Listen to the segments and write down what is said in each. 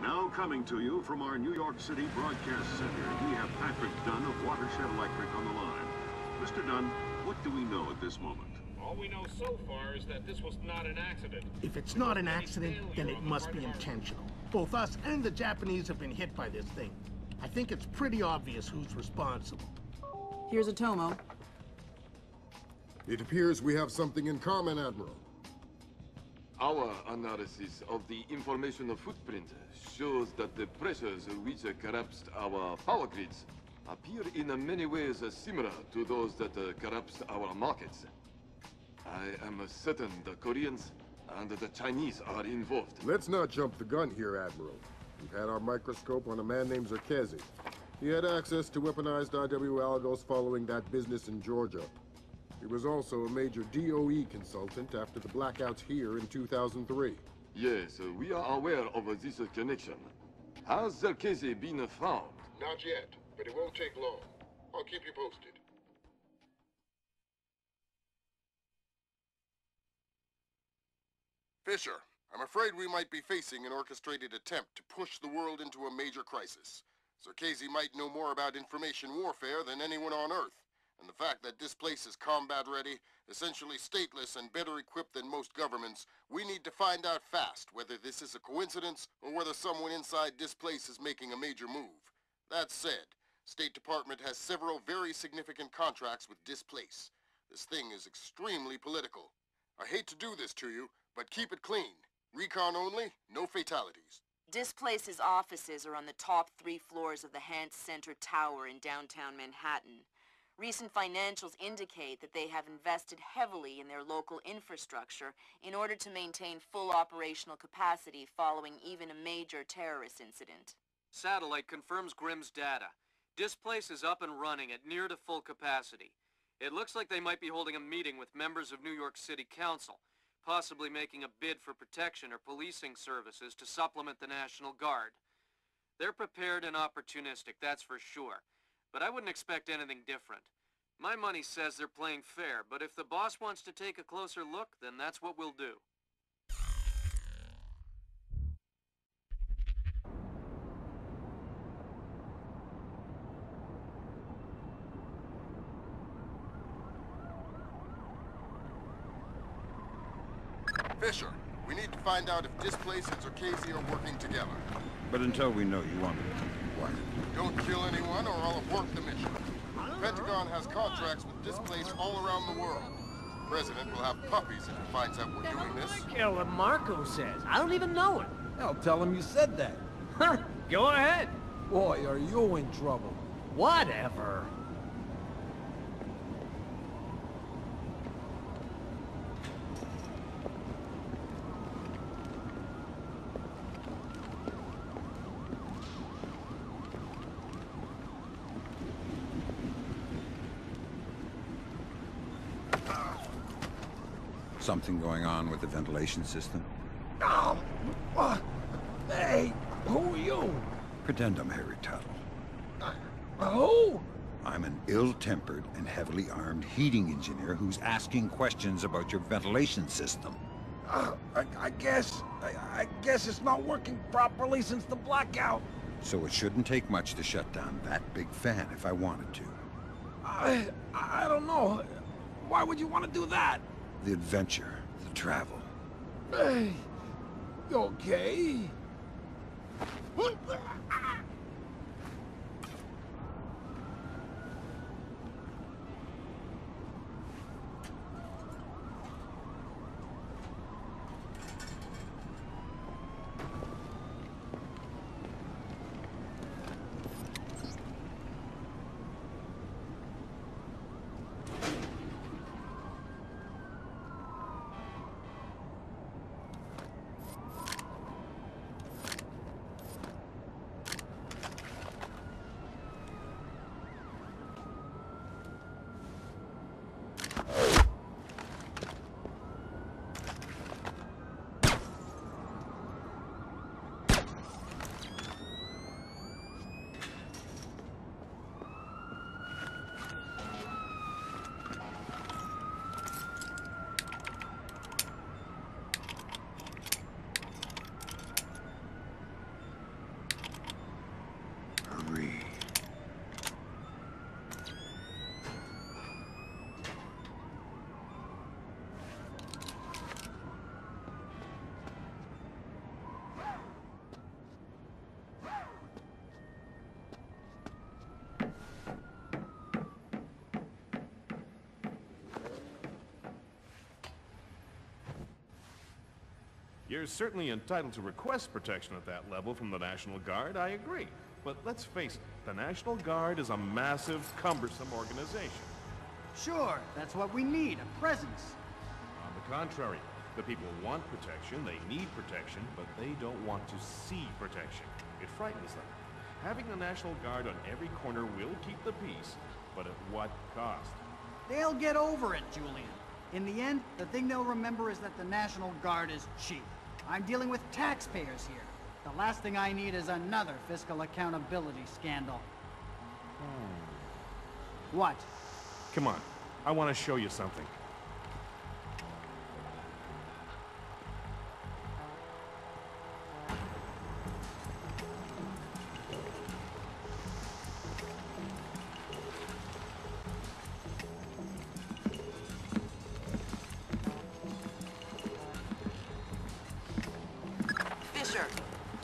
Now coming to you from our New York City broadcast center, we have Patrick Dunn of Watershed Electric on the line. Mr. Dunn, what do we know at this moment? All we know so far is that this was not an accident. If it's not an accident, then it must be intentional. Both us and the Japanese have been hit by this thing. I think it's pretty obvious who's responsible. Here's Atomo. It appears we have something in common, Admiral. Our analysis of the information footprint shows that the pressures which collapsed our power grids appear in many ways similar to those that collapsed our markets. I am certain the Koreans and the Chinese are involved. Let's not jump the gun here, Admiral. We've had our microscope on a man named Clancy. He had access to weaponized IW algos following that business in Georgia. He was also a major DOE consultant after the blackouts here in 2003. Yes, we are aware of this connection. Has Clancy been found? Not yet, but it won't take long. I'll keep you posted. Fisher, I'm afraid we might be facing an orchestrated attempt to push the world into a major crisis. Clancy might know more about information warfare than anyone on Earth. And the fact that Displace is combat-ready, essentially stateless and better equipped than most governments, we need to find out fast whether this is a coincidence or whether someone inside Displace is making a major move. That said, State Department has several very significant contracts with Displace. This thing is extremely political. I hate to do this to you, but keep it clean. Recon only, no fatalities. Displace's offices are on the top 3 floors of the Hans Center Tower in downtown Manhattan. Recent financials indicate that they have invested heavily in their local infrastructure in order to maintain full operational capacity following even a major terrorist incident. Satellite confirms Grimm's data. Displace is up and running at near to full capacity. It looks like they might be holding a meeting with members of New York City Council, possibly making a bid for protection or policing services to supplement the National Guard. They're prepared and opportunistic, that's for sure. But I wouldn't expect anything different. My money says they're playing fair, but if the boss wants to take a closer look, then that's what we'll do. Fisher, we need to find out if Displace and Clancy are working together. But until we know, you want me to keep quiet. Don't kill anyone or I'll abort the mission. The Pentagon has contracts with Displace all around the world. The President will have puppies if he finds out we're doing this. I care what Marco says. I don't even know it. Hell, tell him you said that. Huh? Go ahead. Boy, are you in trouble. Whatever. Something going on with the ventilation system? Oh, hey, who are you? Pretend I'm Harry Tuttle. Who? I'm an ill-tempered and heavily armed heating engineer who's asking questions about your ventilation system. I guess it's not working properly since the blackout. So it shouldn't take much to shut down that big fan if I wanted to. I don't know. Why would you want to do that? The adventure, the travel. Hey, okay. You're certainly entitled to request protection at that level from the National Guard, I agree. But let's face it, the National Guard is a massive, cumbersome organization. Sure, that's what we need, a presence. On the contrary, the people want protection, they need protection, but they don't want to see protection. It frightens them. Having the National Guard on every corner will keep the peace, but at what cost? They'll get over it, Julian. In the end, the thing they'll remember is that the National Guard is cheap. I'm dealing with taxpayers here. The last thing I need is another fiscal accountability scandal. What? Come on, I want to show you something.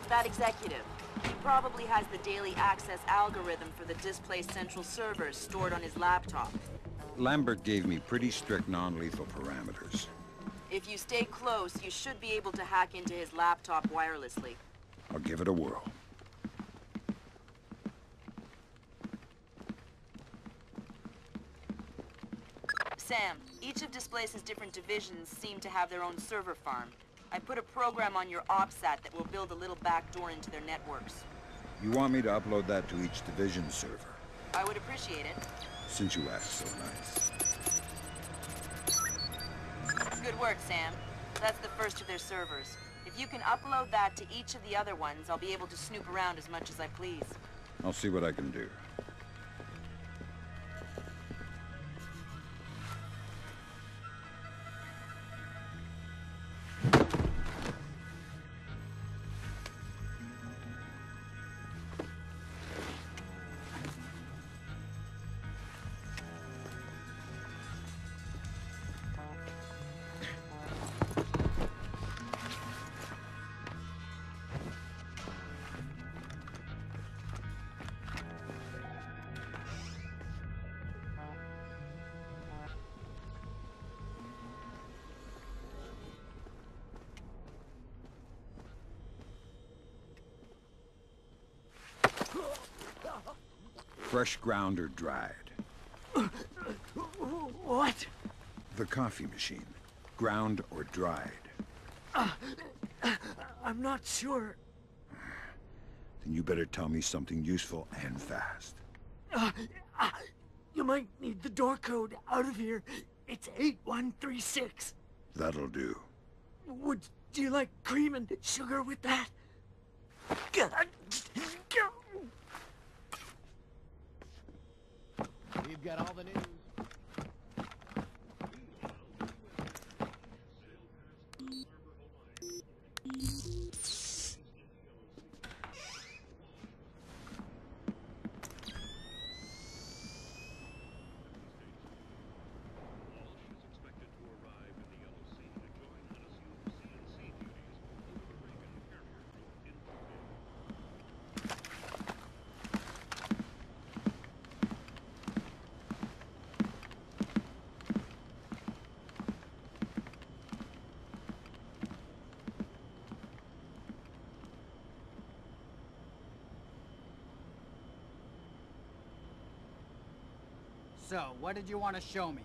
That executive. He probably has the daily access algorithm for the Displace central servers stored on his laptop. Lambert gave me pretty strict non-lethal parameters. If you stay close, you should be able to hack into his laptop wirelessly. I'll give it a whirl. Sam, each of Displace's different divisions seem to have their own server farm. I put a program on your OPSAT that will build a little backdoor into their networks. You want me to upload that to each division server? I would appreciate it. Since you asked so nice. Good work, Sam. That's the first of their servers. If you can upload that to each of the other ones, I'll be able to snoop around as much as I please. I'll see what I can do. Fresh ground or dried? What? The coffee machine. Ground or dried? I'm not sure. Then you better tell me something useful and fast. You might need the door code out of here. It's 8136. That'll do. Would you like cream and sugar with that? We've got all the news. So, what did you want to show me?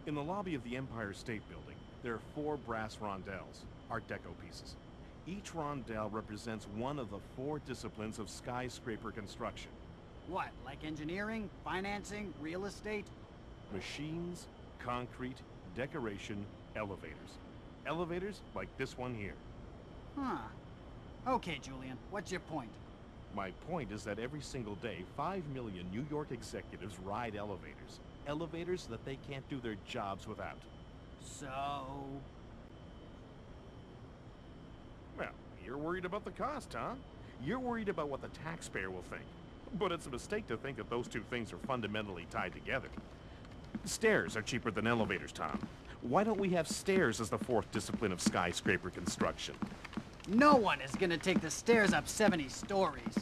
In the lobby of the Empire State Building, there are 4 brass rondelles, Art Deco pieces. Each rondelle represents one of the 4 disciplines of skyscraper construction. What, like engineering, financing, real estate? Machines, concrete, decoration, elevators. Elevators like this one here. Huh. Okay, Julian, what's your point? My point is that every single day, 5 million New York executives ride elevators. Elevators that they can't do their jobs without. So... Well, you're worried about the cost, huh? You're worried about what the taxpayer will think. But it's a mistake to think that those two things are fundamentally tied together. Stairs are cheaper than elevators, Tom. Why don't we have stairs as the 4th discipline of skyscraper construction? No one is gonna take the stairs up 70 stories.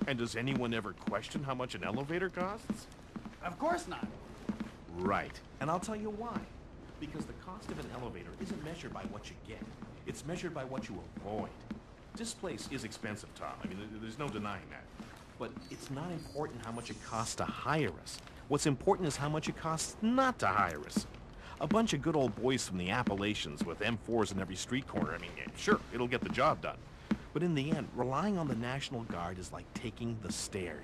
And does anyone ever question how much an elevator costs? Of course not. Right. And I'll tell you why. Because the cost of an elevator isn't measured by what you get. It's measured by what you avoid. Displace is expensive, Tom. I mean, there's no denying that. But it's not important how much it costs to hire us. What's important is how much it costs not to hire us. A bunch of good old boys from the Appalachians with M4s in every street corner, I mean, yeah, sure, it'll get the job done. But in the end, relying on the National Guard is like taking the stairs.